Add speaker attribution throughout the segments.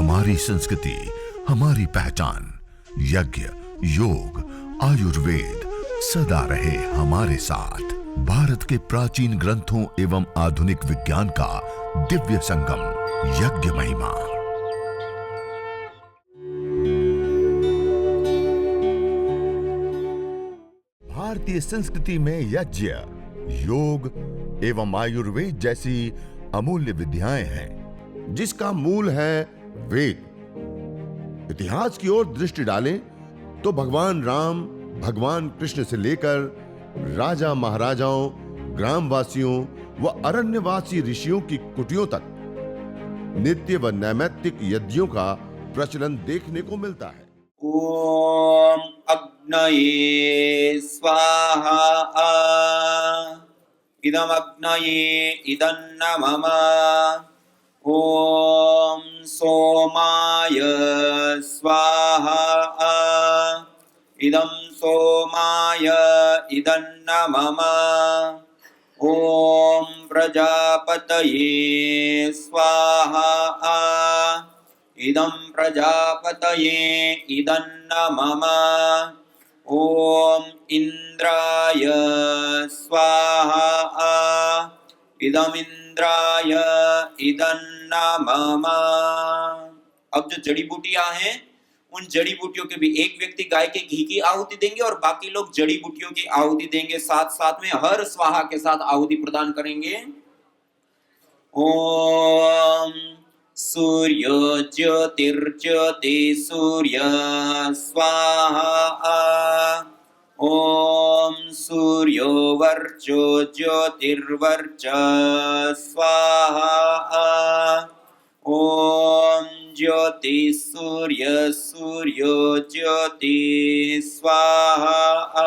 Speaker 1: हमारी संस्कृति, हमारी पहचान। यज्ञ, योग, आयुर्वेद सदा रहे हमारे साथ। भारत के प्राचीन ग्रंथों एवं आधुनिक विज्ञान का दिव्य संगम, यज्ञ महिमा। भारतीय संस्कृति में यज्ञ, योग एवं आयुर्वेद जैसी अमूल्य विद्याएं हैं, जिसका मूल है वेद। इतिहास की ओर दृष्टि डालें तो भगवान राम, भगवान कृष्ण से लेकर राजा महाराजाओं, ग्रामवासियों व अरण्यवासी ऋषियों की कुटियों तक नित्य व नैमित्तिक यज्ञों का प्रचलन देखने को मिलता है।
Speaker 2: ओम अग्नये स्वाहा। इदम अग्नये इदन्नमम। ओम सोमाय स्वाहा। इदं सोमाय इदन्नमम। ओम प्रजापतये स्वाहा। इदं प्रजापतये इदन्नमम। ओम इंद्राय स्वाहा। इदमिंद्राय इदन्नमम। अब जो जड़ी बूटियां हैं, उन जड़ी बूटियों के भी एक व्यक्ति गाय के घी की आहुति देंगे और बाकी लोग जड़ी बूटियों की आहुति देंगे। साथ साथ में हर स्वाहा के साथ आहुति प्रदान करेंगे। ओम सूर्यो ज्योतिर्ज्योति सूर्य स्वाहा। ओम सूर्यो वर्चो ज्योतिर्वर्च स्वाहा। ओम ज्योति सूर्य सूर्यो ज्योति स्वाहा।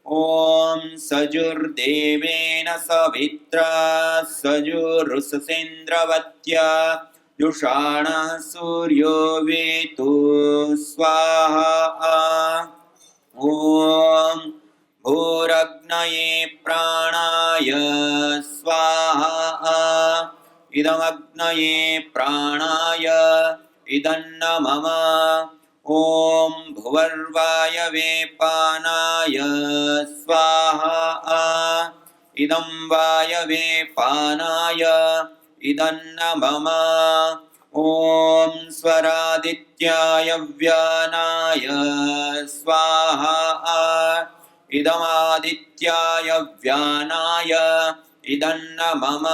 Speaker 2: ओम सजुर्देवेन सवित्रा सजुरुससेन्द्रवत्या जुषाणः सूर्यो वेतु स्वाहा। ओम भूरग्नये प्राणाय स्वाहा। इदमग्नये प्राणाय इदन्नमम। ओम भुवर्वायवे पानाय स्वाहा। इदं वायवे पानाय इदन्नमम। ओम स्वरादित्याय व्यानाय स्वाहा। इदमादित्याय व्यानाय इदन्नमम।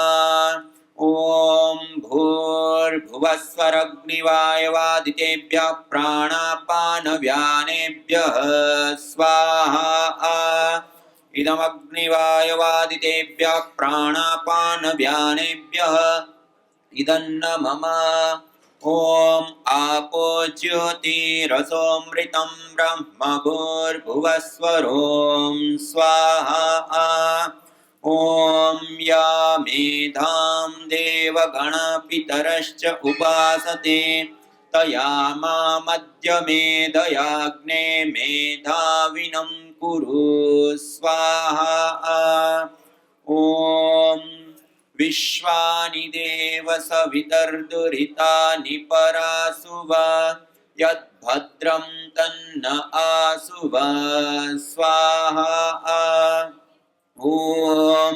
Speaker 2: ओम भूर्भुवस्वरग्निवायवादितेभ्यः प्राणापानव्यानेभ्यः स्वाहा। इदमग्निवायवादितेभ्यः प्राणापानव्यानेभ्यः इदन्नमम। ओम आपो ज्योतिरसोऽमृतं ब्रह्म भूर्भुवस्वरों स्वाहा। ओम या मेधां देवगणपितरश्च उपासते तया मामद्य मेधयाग्ने मेधाविनं कुरु स्वाहा। ओम विश्वानि देव सवितर्दुरितानि परासुवा यद्भद्रं तन्न आसुवा स्वाहा। ओम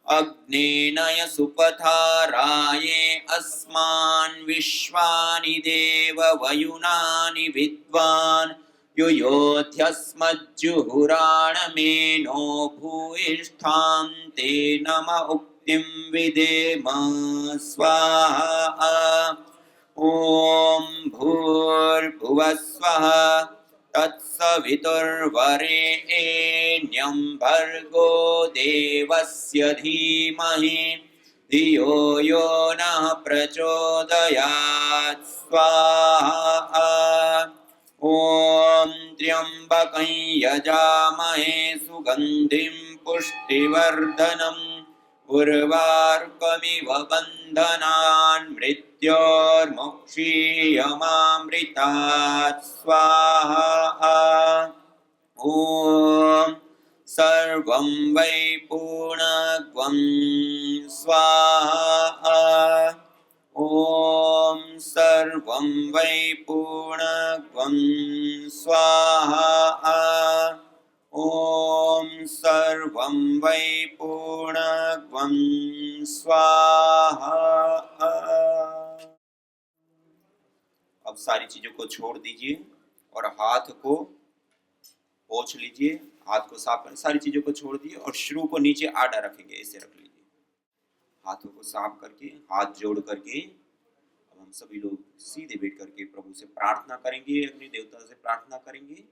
Speaker 2: अग्नेनय सुपथाराये अस्मान् विश्वानि देव वयुनानि विद्वान् युयोध्यस्मज्जुहुराणमेनो भूयिष्ठां ते नम उक्तिं विदेम स्वाहा। ओम भूर्भुवस्वः तत्सवितुर्वरेण्यं भर्गो देवस्य धीमहि धियो यो नः प्रचोदयात् स्वाहा। ओम त्र्यंबकं यजामहे सुगंधिं पुष्टिवर्धनम् उर्वारुकमिव बन्धनान् मृत्योर्मुक्षीयमामृतात् स्वाहा। ओम सर्वं वै पूर्णत्वं स्वाहा। ओम सर्वं सर्वं वै पूर्णत्वं स्वाहा। ओम सर्वं वै पूर्णत्वं स्वाहा। अब सारी चीजों को छोड़ दीजिए और हाथ को पोंछ लीजिए, हाथ को साफ करें, सारी चीजों को छोड़ दिए और शुरू को नीचे आड़ा रखेंगे, ऐसे रख लीजिए। हाथों को साफ करके, हाथ जोड़ करके अब हम सभी लोग सीधे बैठ करके प्रभु से प्रार्थना करेंगे, अपने देवता से प्रार्थना करेंगे।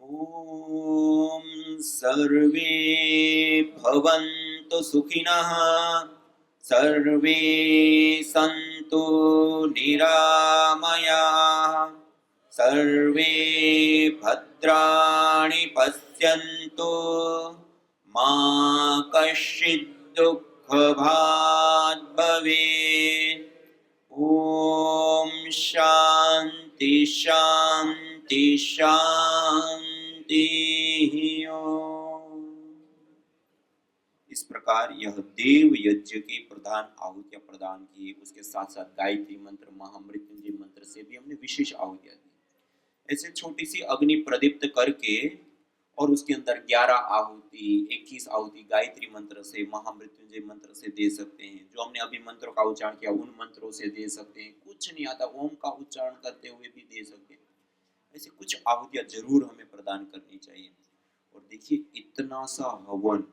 Speaker 2: ओम सर्वे भवन्तु सुखिनः, सर्वे सन्तु निरामयाः, सर्वे भद्राणि पश्यन्तु, मा कश्चित् दुःखभाग् भवेत्। ओम शांति शांति शांति। इस प्रकार यह देव यज्ञ के प्रधान आहुतियां प्रदान की। उसके साथ साथ गायत्री मंत्र, महामृत्युंजय मंत्र से भी हमने विशेष आहुतियां दी। ऐसे छोटी सी अग्नि प्रदीप्त करके और उसके अंदर 11 आहुति, 21 आहुति गायत्री मंत्र से, महामृत्युंजय मंत्र से दे सकते हैं। जो हमने अभी मंत्रों का उच्चारण किया उन मंत्रों से दे सकते हैं। कुछ नहीं आता ओम का उच्चारण करते हुए भी दे सकते हैं। ऐसे कुछ आहुतियां जरूर हमें प्रदान करनी चाहिए। और देखिए, इतना सा हवन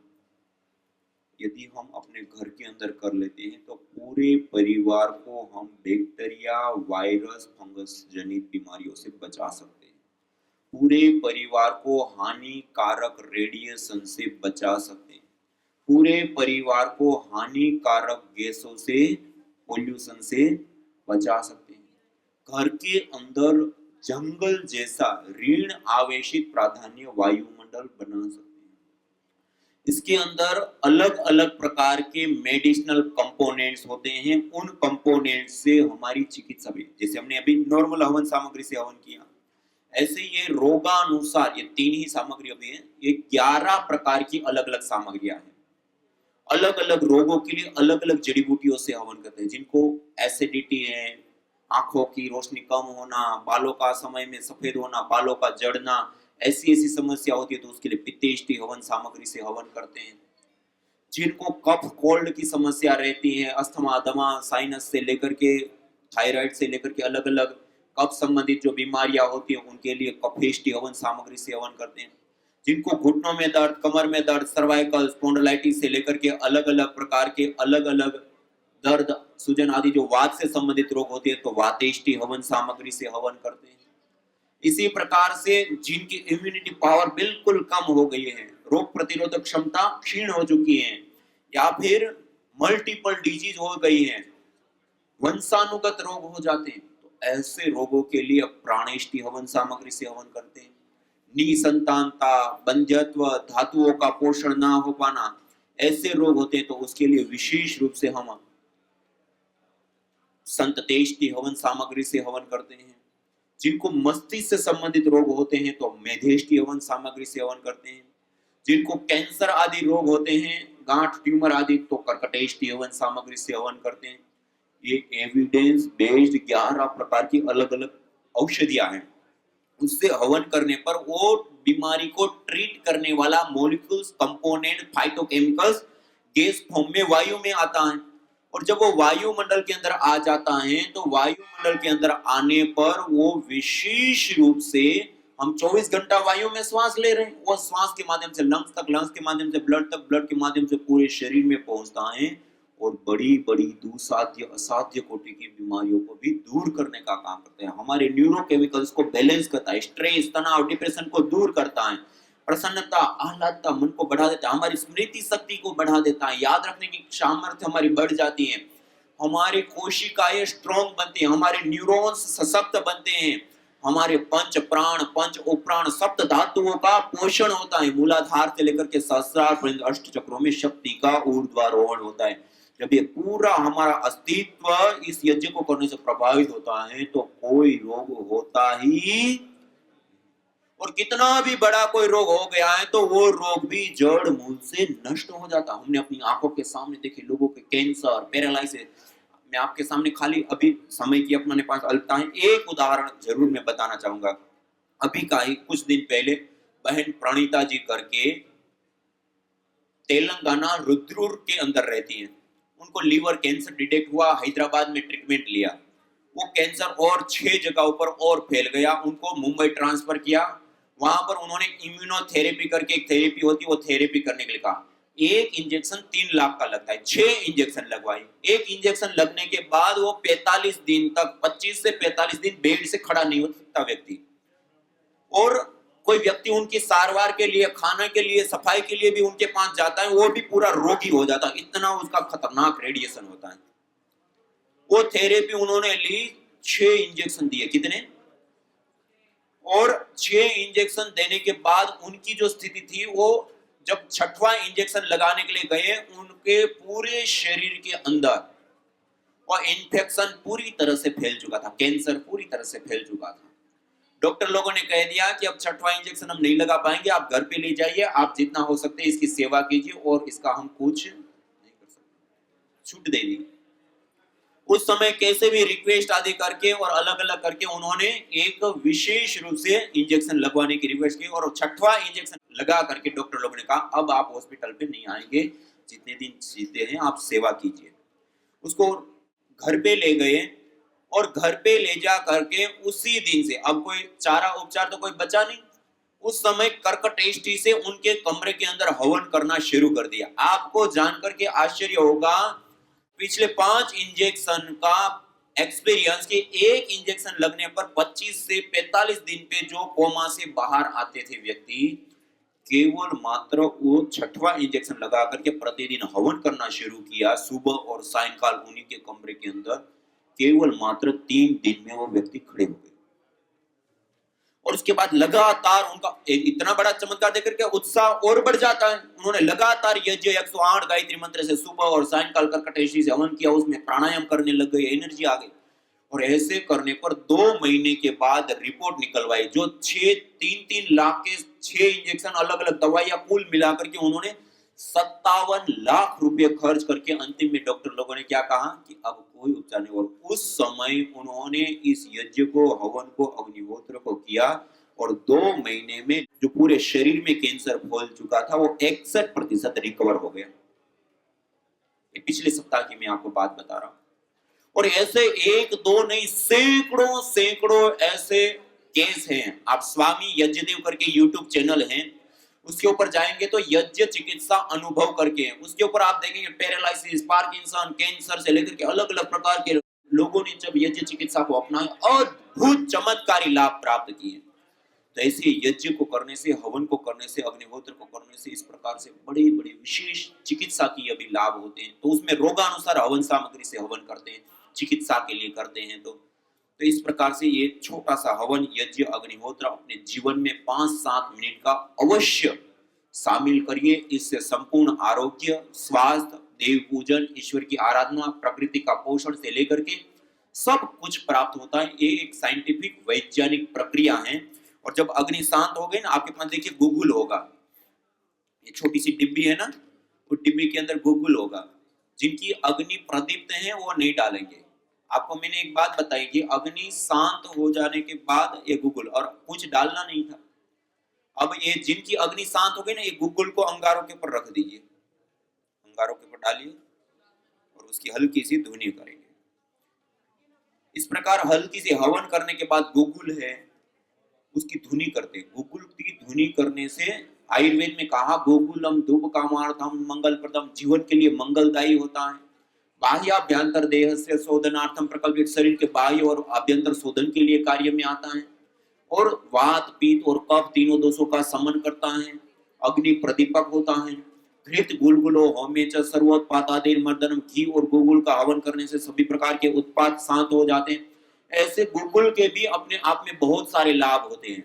Speaker 2: यदि हम अपने घर के अंदर कर लेते हैं तो पूरे परिवार को हम बैक्टीरिया, वायरस, फंगस जनित बीमारियों से बचा सकते हैं। पूरे परिवार को हानिकारक रेडिएशन से बचा सकते हैं। पूरे परिवार को हानिकारक गैसों से, पोल्यूशन से बचा सकते हैं। घर के अंदर जंगल जैसा ऋण आवेशित प्राधान्य वायुमंडल बना सकते हैं। इसके अंदर अलग अलग प्रकार के मेडिसिनल कंपोनेंट्स होते हैं। उन कंपोनेंट्स से हमारी चिकित्सा भी, जैसे हमने अभी नॉर्मल हवन सामग्री से हवन किया, ऐसे ये रोगानुसार ये 3 ही सामग्री अभी है, ये 11 प्रकार की अलग अलग सामग्रियां हैं। अलग अलग रोगों के लिए अलग अलग जड़ी बूटियों से हवन करते हैं। जिनको एसिडिटी है, आंखों की रोशनी कम होना, बालों का समय में सफेद होना, बालों का जड़ना, ऐसी ऐसी समस्या होती है तो उसके लिए पित्तेष्टि हवन सामग्री से हवन करते हैं। जिनको कफ कोल्ड की समस्या रहती है, अस्थमा, दमा, साइनस से लेकर के थायराइड से लेकर के अलग अलग कफ संबंधित जो बीमारियां होती हैं उनके लिए कफेष्टि हवन सामग्री से हवन करते हैं। जिनको घुटनों में दर्द, कमर में दर्द, सर्वाइकल स्पॉन्डिलाइटिस से लेकर के अलग अलग प्रकार के अलग अलग दर्द, सूजन आदि जो वात से संबंधित रोग होते हैं तो वातेष्टि हवन सामग्री से हवन करते हैं। इसी प्रकार से जिनकी इम्यूनिटी पावर बिल्कुल कम हो गई है, रोग प्रतिरोधक क्षमता क्षीण हो चुकी है, या फिर मल्टीपल डिजीज हो गई है, वंशानुगत रोग हो जाते हैं, तो ऐसे रोगों के लिए प्राणेष्टि हवन सामग्री से हवन करते हैं। निसंतानता, बंध्यत्व, धातुओं का पोषण ना हो पाना, ऐसे रोग होते हैं तो उसके लिए विशेष रूप से हम संततेष्टि हवन सामग्री से हवन करते हैं। जिनको मस्तिष्क से संबंधित रोग होते हैं तो मेधेष्टि हवन सामग्री से हवन करते हैं। जिनको कैंसर आदि रोग होते हैं, गांठ, ट्यूमर आदि, तो कर्कटेष्टि हवन सामग्री से हवन करते हैं। ये एविडेंस बेस्ड 11 प्रकार की अलग अलग औषधियां हैं। उससे हवन करने पर वो बीमारी को ट्रीट करने वाला molecules, component, phytochemicals gas form में वायु में आता है। और जब वो वायुमंडल के अंदर आ जाता है तो वायुमंडल के अंदर आने पर वो विशेष रूप से हम 24 घंटा वायु में श्वास ले रहे हैं, वो श्वास के माध्यम से लंग्स तक, लंग्स के माध्यम से ब्लड तक, ब्लड के माध्यम से पूरे शरीर में पहुंचता है और बड़ी बड़ी दुसाध्य, असाध्य कोटि की बीमारियों को भी दूर करने का काम करते हैं। हमारे न्यूरोकेमिकल्स को बैलेंस करता है, स्ट्रेस, तनाव, डिप्रेशन को दूर करता है, प्रसन्नता, आह्लादता मन को बढ़ा देता है, हमारी स्मृति शक्ति को बढ़ा देता है, याद रखने की सामर्थ्य हमारी बढ़ जाती है, हमारी कोशिकाएं स्ट्रॉन्ग बनती हैं, हमारे न्यूरॉन्स सशक्त बनते हैं, हमारे पंच प्राण, पंच उपराण, सप्त धातुओं का पोषण होता है, मूलाधार से लेकर के सहस्रार पर्यंत अष्ट चक्रों में शक्ति का ऊर्ध्वारोहण होता है। जब ये पूरा हमारा अस्तित्व इस यज्ञ को करने से प्रभावित होता है तो कोई रोग होता ही, और कितना भी बड़ा कोई रोग हो गया है तो वो रोग भी जड़ मूल से नष्ट हो जाता। हमने अपनी आंखों के सामने देखे लोगों के कैंसर, पैरालिसिस, मैं आपके सामने खाली अभी समय की अपने पास अल्पता है, एक उदाहरण जरूर मैं बताना चाहूंगा। अभी का ही कुछ दिन पहले बहन प्रणीता जी करके तेलंगाना रुद्रपुर के अंदर रहती हैं। उनको लीवर कैंसर डिटेक्ट हुआ, हैदराबाद में ट्रीटमेंट लिया, वो कैंसर और 6 जगहों पर और फैल गया, उनको मुंबई ट्रांसफर किया। वहां पर उन्होंने इम्यूनोथेरेपी करके एक थेरेपी होती है, वो थेरेपी करने के लिए कहा। एक इंजेक्शन 3 लाख का लगता है, 6 इंजेक्शन लगवाई। एक इंजेक्शन लगने के बाद वो 45 दिन तक, 25 से 45 दिन बेड से खड़ा नहीं हो सकता व्यक्ति। और कोई व्यक्ति उनकी सारवार के लिए, खाने के लिए, सफाई के लिए भी उनके पास जाता है, वो भी पूरा रोगी हो जाता है, इतना उसका खतरनाक रेडिएशन होता है। वो थेरेपी उन्होंने ली, 6 इंजेक्शन दिए। कितने? और 6 इंजेक्शन देने के बाद उनकी जो स्थिति थी, वो जब 6वां इंजेक्शन लगाने के लिए गए, उनके पूरे शरीर के अंदर और इन्फेक्शन पूरी तरह से फैल चुका था, कैंसर पूरी तरह से फैल चुका था। डॉक्टर लोगों ने कह दिया कि अब 6वां इंजेक्शन हम नहीं लगा पाएंगे, आप घर पे ले जाइए, आप जितना हो सकते इसकी सेवा कीजिए और इसका हम कुछ नहीं कर सकते, छूट दे दी। उस समय कैसे भी रिक्वेस्ट आदि करके और अलग अलग करके उन्होंने एक विशेष रूप से इंजेक्शन लगवाने की रिक्वेस्ट की, और 6वां इंजेक्शन लगा करके डॉक्टर लोगों ने कहा अब आप हॉस्पिटल पे नहीं आएंगे, जितने दिन जीते हैं आप सेवा कीजिए। उसको घर पे ले गए और घर पे ले जा करके उसी दिन से, अब कोई चारा उपचार तो कोई बचा नहीं, उस समय कर्कटेष्टि से उनके कमरे के अंदर हवन करना शुरू कर दिया। आपको जानकर के आश्चर्य होगा, पिछले 5 इंजेक्शन का एक्सपीरियंस के एक इंजेक्शन लगने पर 25 से 45 दिन पे जो कोमा से बाहर आते थे व्यक्ति, केवल मात्र वो 6वां इंजेक्शन लगा करके प्रतिदिन हवन करना शुरू किया, सुबह और सायंकाल उन्हीं के कमरे के अंदर, केवल मात्र 3 दिन में वो व्यक्ति खड़े हो गए। और उसके बाद लगातार उनका इतना बड़ा चमत्कार देखकर के उत्साह और बढ़ जाता है। उन्होंने लगातार यज्ञ 108 गायत्री मंत्र से सुबह और सायंकाल कर्कटेष्टि से हवन किया, उसमें प्राणायाम करने लग गए, एनर्जी आ गई। और ऐसे करने पर 2 महीने के बाद रिपोर्ट निकलवाई, जो 3 लाख के 6 इंजेक्शन अलग अलग दवाइयां कुल मिलाकर के उन्होंने 57 लाख रुपए खर्च करके अंतिम में डॉक्टर लोगों ने क्या कहा कि अब कोई उपचार नहीं। और उस समय उन्होंने इस यज्ञ को, हवन को, अग्निहोत्र को किया और 2 महीने में जो पूरे शरीर में कैंसर फैल चुका था वो 61% रिकवर हो गया। ये पिछले सप्ताह की मैं आपको बात बता रहा हूं। और ऐसे 1-2 नहीं, सैकड़ों ऐसे केस हैं। आप स्वामी यज्ञदेव करके यूट्यूब चैनल है, उसके ऊपर जाएंगे तो यज्ञ चिकित्सा अनुभव करके है, उसके ऊपर आप देखेंगे पैरालिसिस, पार्किंसन, कैंसर से लेकर के अलग अलग प्रकार के लोगों ने जब यज्ञ चिकित्सा को अपनाया, अद्भुत चमत्कारी लाभ प्राप्त किए। तो ऐसे यज्ञ को करने से, हवन को करने से, अग्निहोत्र को करने से इस प्रकार से बड़े बड़े विशेष चिकित्सा की अभी लाभ होते हैं। तो उसमें रोगानुसार हवन सामग्री से हवन करते हैं, चिकित्सा के लिए करते हैं। तो इस प्रकार से ये छोटा सा हवन, यज्ञ, अग्निहोत्र अपने जीवन में 5-7 मिनट का अवश्य शामिल करिए। इससे संपूर्ण आरोग्य, स्वास्थ्य, देव पूजन, ईश्वर की आराधना, प्रकृति का पोषण से लेकर के सब कुछ प्राप्त होता है। ये एक साइंटिफिक वैज्ञानिक प्रक्रिया है। और जब अग्नि शांत हो गई ना, आपके पास देखिए गूगल होगा, ये छोटी सी डिब्बी है ना, वो डिब्बी के अंदर गूगल होगा। जिनकी अग्नि प्रदीप्त है वो नहीं डालेंगे। आपको मैंने एक बात बताई कि अग्नि शांत हो जाने के बाद ये गूगल, और कुछ डालना नहीं था। अब ये जिनकी अग्नि शांत हो गई ना, ये गूगल को अंगारों के ऊपर रख दीजिए, अंगारों के ऊपर डालिए और उसकी हल्की सी धुनी करेंगे। इस प्रकार हल्की सी हवन करने के बाद गूगल है, उसकी धुनी करते हैं। गूगल की धुनी करने से आयुर्वेद में कहा गूगुलम धूप कामार्थम मंगल प्रदम, जीवन के लिए मंगलदायी होता है। बाह्याभ्यंतर देह से शोधनार्थम प्रकल्पित, शरीर के बाह्य और आभ्यंतर शोधन के लिए कार्य में आता है। और वात, पित्त और कफ तीनों दोषों का समन करता है। अग्नि प्रदीपक होता है। घृत, गुलगुलो, होमे च सर्वोत्पादादेर मर्दनम, घी और गुगुल का हवन करने से सभी प्रकार के उत्पाद शांत हो जाते हैं। ऐसे गुगुल के भी अपने आप में बहुत सारे लाभ होते हैं।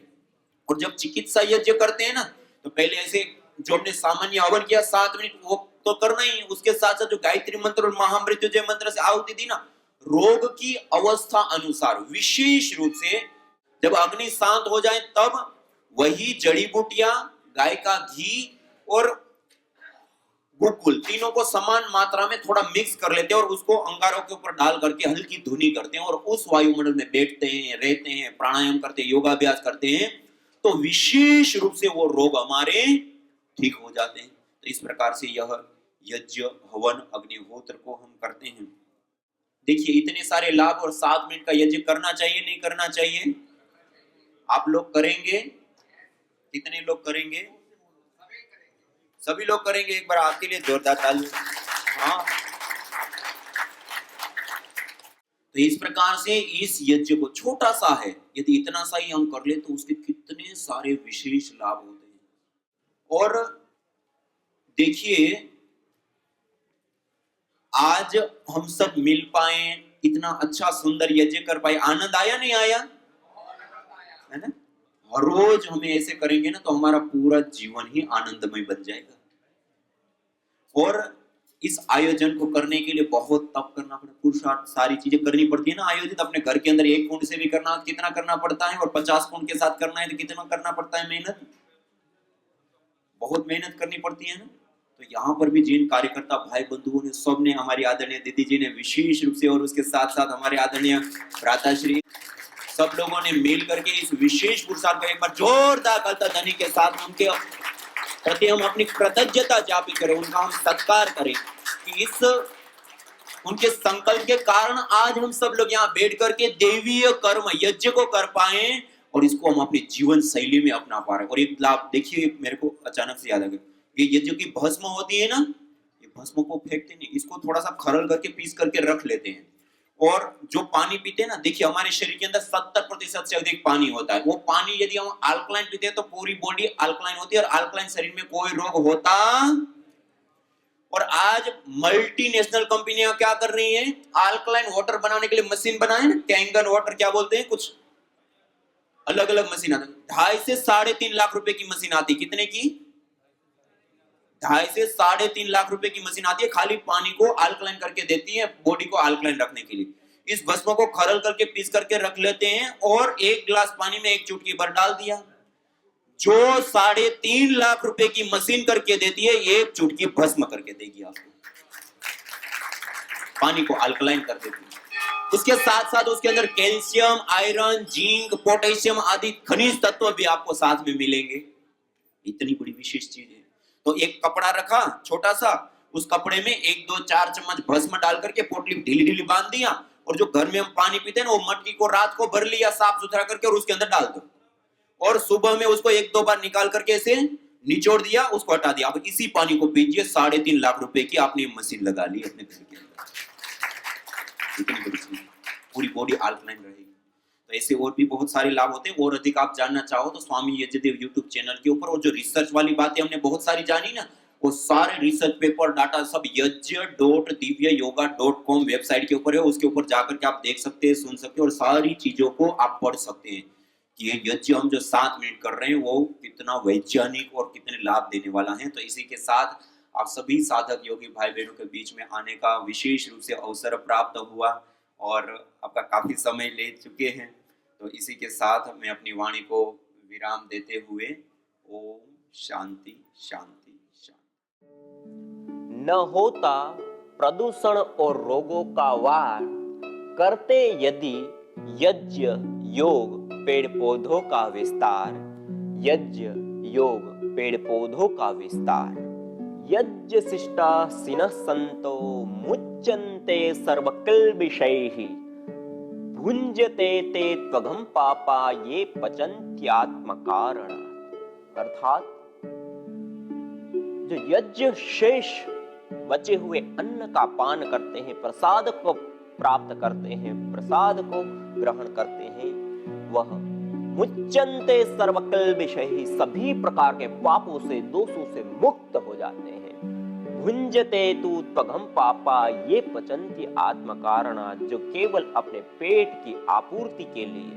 Speaker 2: और जब चिकित्सा यज्ञ करते हैं ना, तो पहले ऐसे जो हमने सामान्य हवन किया 7 मिनट, वो तो करना ही। उसके साथ साथ जो गायत्री मंत्र और महामृत्युंजय मंत्र से आहुति दी ना, रोग की अवस्था अनुसार विशेष रूप से जब अग्नि शांत हो जाए तब वही जड़ी बूटियां, गाय का घी और बिल्कुल तीनों को समान मात्रा में थोड़ा मिक्स कर लेते हैं और उसको अंगारों के ऊपर डाल करके हल्की धुनी करते हैं और उस वायुमंडल में बैठते हैं, रहते हैं, प्राणायाम करते हैं, योगाभ्यास करते हैं, तो विशेष रूप से वो रोग हमारे ठीक हो जाते हैं। तो इस प्रकार से यह यज्ञ, हवन, अग्निहोत्र को हम करते हैं। देखिए इतने सारे लाभ, और 7 मिनट का यज्ञ करना चाहिए नहीं करना चाहिए? आप लोग करेंगे? कितने लोग करेंगे? सभी लोग करेंगे? एक बार आपके लिए जोरदार ताली। हाँ, तो इस प्रकार से इस यज्ञ को छोटा सा है, यदि इतना सा ही हम कर ले तो उसके कितने सारे विशेष लाभ होते हैं। और देखिए आज हम सब मिल पाए, इतना अच्छा सुंदर यज्ञ कर पाए, आनंद आया नहीं आया? है ना? हर रोज हमें ऐसे करेंगे ना तो हमारा पूरा जीवन ही आनंदमय बन जाएगा। और इस आयोजन को करने के लिए बहुत तप करना पड़ता है, पुरुषार्थ, सारी चीजें करनी पड़ती है ना। आयोजित अपने घर के अंदर 1 कुंड से भी करना कितना करना पड़ता है, और 50 कुंड के साथ करना है तो कितना करना पड़ता है मेहनत, बहुत मेहनत करनी पड़ती है ना। तो यहाँ पर भी जिन कार्यकर्ता भाई बंधुओं ने, सब ने, हमारी आदरणीय दीदी जी ने विशेष रूप से, और उसके साथ साथ हमारे आदरणीय भ्राताश्री, सब लोगों ने मिल करके इस विशेष पुरुषार्थ को एक बार जोरदार कलता ध्वनि के साथ उनके प्रति हम अपनी कृतज्ञता ज्ञापित करें, उनका हम सत्कार करें कि इस उनके संकल्प के कारण आज हम सब लोग यहाँ बैठ करके देवीय कर्म यज्ञ को कर पाए और इसको हम अपनी जीवन शैली में अपना पा रहे हैं। और एक लाभ देखिए, मेरे को अचानक से याद आ गया, ये यज्ञ की भस्म होती है ना, ये भस्म को फेंकते नहीं, इसको थोड़ा सा खरल करके पीस करके रख लेते हैं। और जो पानी पीते हैं ना, देखिए हमारे शरीर के अंदर 70% से अधिक पानी होता है। वो पानी यदि हम अल्कलाइन पीते हैं तो पूरी बॉडी अल्कलाइन होती है, और अल्कलाइन शरीर में कोई रोग होता। और आज मल्टीनेशनल कंपनियां क्या कर रही हैं, अल्कलाइन वाटर बनाने के लिए मशीन बनाए ना, कैंगन वाटर क्या बोलते हैं, कुछ अलग अलग मशीन आती है। 2.5 से 3.5 लाख रुपए की मशीन आती है। कितने की? 2.5 से 3.5 लाख रुपए की मशीन आती है, खाली पानी को अल्कलाइन करके देती है, बॉडी को अल्कलाइन रखने के लिए। इस भस्म को खरल करके पीस करके रख लेते हैं और 1 गिलास पानी में 1 चुटकी भर डाल दिया। जो 3.5 लाख रुपए की मशीन करके देती है, 1 चुटकी भस्म करके देगी आपको, पानी को अल्कलाइन कर देती है। उसके साथ साथ उसके अंदर कैल्शियम, आयरन, जिंक, पोटेशियम आदि खनिज तत्व भी आपको साथ में मिलेंगे। इतनी बड़ी विशेष चीज है। तो एक कपड़ा रखा छोटा सा, उस कपड़े में 1, 2, 4 चम्मच भस्म डाल करके पोटली ढीली ढीली बांध दिया, और जो घर में हम पानी पीते हैं ना, वो मटकी को रात को भर लिया साफ सुथरा करके और उसके अंदर डाल दो, और सुबह में उसको 1-2 बार निकाल करके ऐसे निचोड़ दिया, उसको हटा दिया। अब इसी पानी को पीजिए। 3.5 लाख रुपए की आपने मशीन लगा ली अपने घर के अंदर। इतनी बड़ी चीज, पूरी बॉडी अल्कलाइन रहेगी। तो ऐसे और भी बहुत सारे लाभ होते हैं। और अधिक आप जानना चाहो तो स्वामी यज्ञदेव यूट्यूब चैनल के ऊपर, और जो रिसर्च वाली बातें हमने बहुत सारी जानी ना, वो सारे रिसर्च पेपर डाटा सब yajya.divyayoga.com वेबसाइट के ऊपर है। उसके ऊपर जाकर के आप देख सकते हैं, सुन सकते हैं, और सारी चीजों को आप पढ़ सकते हैं कि ये यज्ञ हम जो 7 मिनट कर रहे हैं वो कितना वैज्ञानिक और कितने लाभ देने वाला है। तो इसी के साथ आप सभी साधक योगी भाई बहनों के बीच में आने का विशेष रूप से अवसर प्राप्त हुआ, और आपका काफी समय ले चुके हैं। तो इसी के साथ मैं अपनी वाणी को विराम देते हुए ओम शांति शांति शांति।
Speaker 3: न होता प्रदूषण और रोगों का वार, करते यदि यज्ञ योग पेड़ पौधों का विस्तार, यज्ञ योग पेड़ पौधों का विस्तार। यज्ञ शिष्टा सिनः संतो मुच्यन्ते सर्वकिल्बिषैः, भुञ्जते ते त्वघं पापा ये पचन्त्यात्मकारण। अर्थात जो यज्ञ शेष बचे हुए अन्न का पान करते हैं, प्रसाद को प्राप्त करते हैं, प्रसाद को ग्रहण करते हैं, वह मुच्यन्ते सर्वकिल्बिषैः, सभी प्रकार के पापों से, दोषों से मुक्त हो जाते हैं। भुञ्जते तु त्वघं पापा ये पचन्ति आत्मकारणा, जो केवल अपने पेट की आपूर्ति के लिए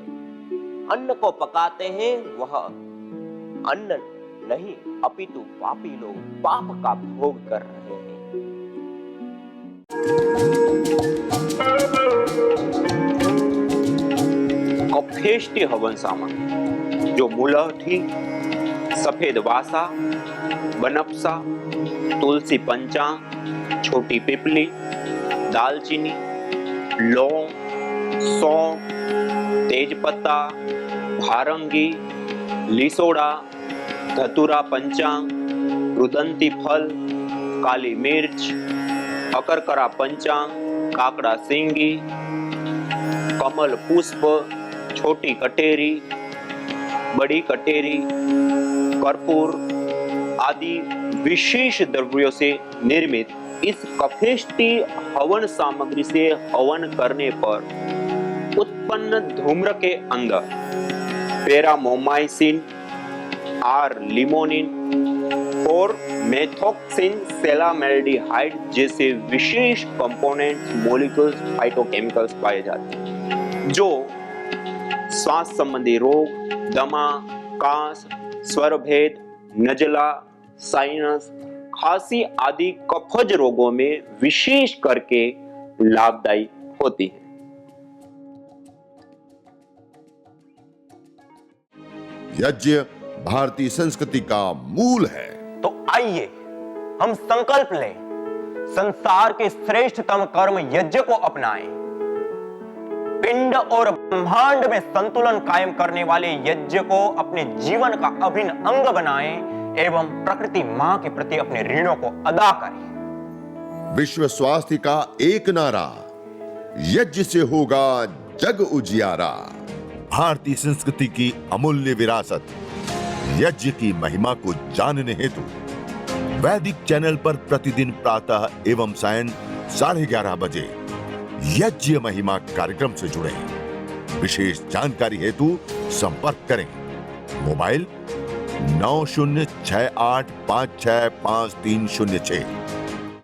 Speaker 3: अन्न को पकाते हैं, वह अन्न नहीं अपितु पापी लोग पाप का भोग कर रहे हैं। कफेष्टि हवन सामग्री जो मुलठी, सफेद वासा, बनफसा, तुलसी पंचांग, छोटी पिपली, दालचीनी, लौंग, सौंफ, तेजपत्ता, भारंगी, लिसोड़ा, धतूरा पंचांग, रुदंती फल, काली मिर्च, अकरकरा पंचांग, काकड़ा सिंगी, कमल पुष्प, छोटी कटेरी, बड़ी कटेरी, कर्पूर आदि विशेष द्रव्यों से निर्मित इस कफेष्टी हवन सामग्री से हवन करने पर उत्पन्न धूम्र के अंदर पैरामोमाइसिन, आर लिमोनिन और मेथोक्सिन सेलामेल्डिहाइड जैसे विशेष कंपोनेंट्स, मॉलिक्यूल्स, फाइटोकेमिकल्स पाए जाते हैं जो श्वास संबंधी रोग, दमा, कांस, स्वरभेद, नजला, साइनस, खांसी आदि कफज रोगों में विशेष करके लाभदायी होती है।
Speaker 1: यज्ञ भारतीय संस्कृति का मूल है।
Speaker 4: तो आइए हम संकल्प लें, संसार के श्रेष्ठतम कर्म यज्ञ को अपनाएं। पिंड और ब्रह्मांड में संतुलन कायम करने वाले यज्ञ को अपने जीवन का अभिन्न अंग बनाएं एवं प्रकृति मां के प्रति अपने ऋणों को अदा करें।
Speaker 1: विश्व स्वास्थ्य का एक नारा, यज्ञ से होगा जग उजियारा। भारतीय संस्कृति की अमूल्य विरासत यज्ञ की महिमा को जानने हेतु वैदिक चैनल पर प्रतिदिन प्रातः एवं सायं 11:30 बजे यज्ञ महिमा कार्यक्रम से जुड़े। विशेष जानकारी हेतु संपर्क करें। मोबाइल 9068565306।